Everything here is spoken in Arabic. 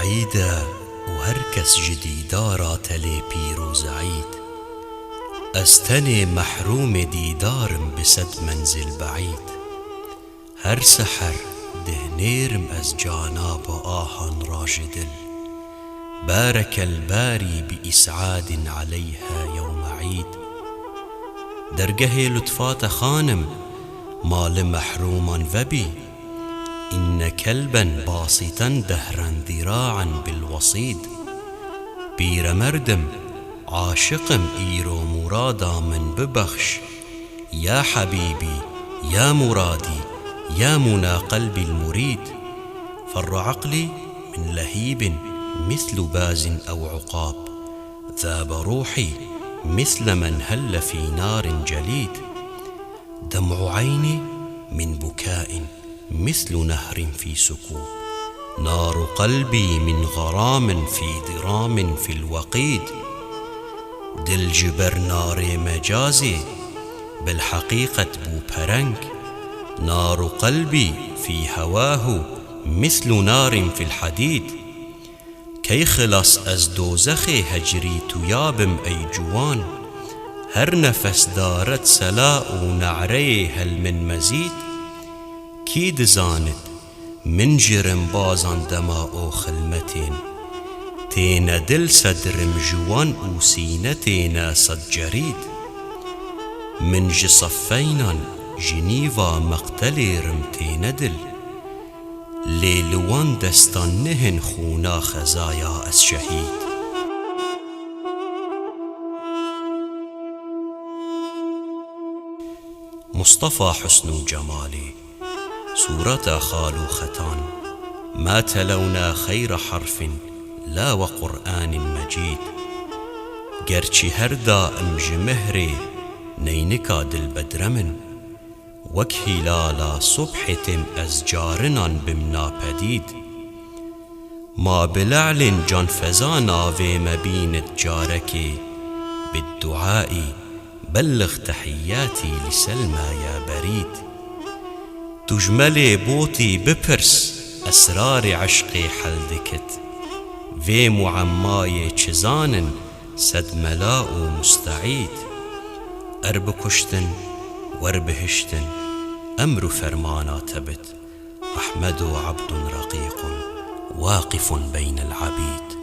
عيدا وهركس جديدارا تلي بيروز عيد أستني محروم ديدار بسد منزل بعيد هر سحر دهنيرم از جاناب آهان راجدل بارك الباري بإسعاد عليها يوم عيد درجه لطفات خانم مال محروما وبي إن كلبا باسطا دهرا ذراعا بالوصيد بير مردم عاشقم إيرو مرادا من ببخش يا حبيبي يا مرادي يا منى قلبي المريد فر عقلي من لهيب مثل باز أو عقاب ذاب روحي مثل من هل في نار جليد دمع عيني من بكاء مثل نهر في سكوب نار قلبي من غرام في ضرام في الوقيد دل جبر نار مجازي بالحقيقة بو برنك نار قلبي في هواه مثل نار في الحديد كي خلص از دوزخي هجري تيابم أي جوان هر نفس دارت سلاء ونعري هل من مزيد كي دزاند من جرم بازان دماء خلمتين تينا دل صدرم جوان و سينتينا صد جريد من جصفينا جنيفا مقتلي رمتينا دل ليلوان دستان نهن خونا خزايا از شهيد مصطفى حسن جمالي سورة خالو ختان ما تلونا خير حرف لا وقرآن مجيد گرچی هردا ام جمهري نينكا دل بدرمن وك هلالا صبحتم از جارنان بمنا پدید ما بلعل جان فزانا و مبينت جاركي بالدعاء بلغ تحياتي لسلمى يا بريد تجملي بوتي بپرس اسرار عشقي حلدكت في معماي چزانن سد ملاء مستعيد اربكشتن وربهشتن أمر فرمانا تبت أحمد عبد رقيق واقف بين العبيد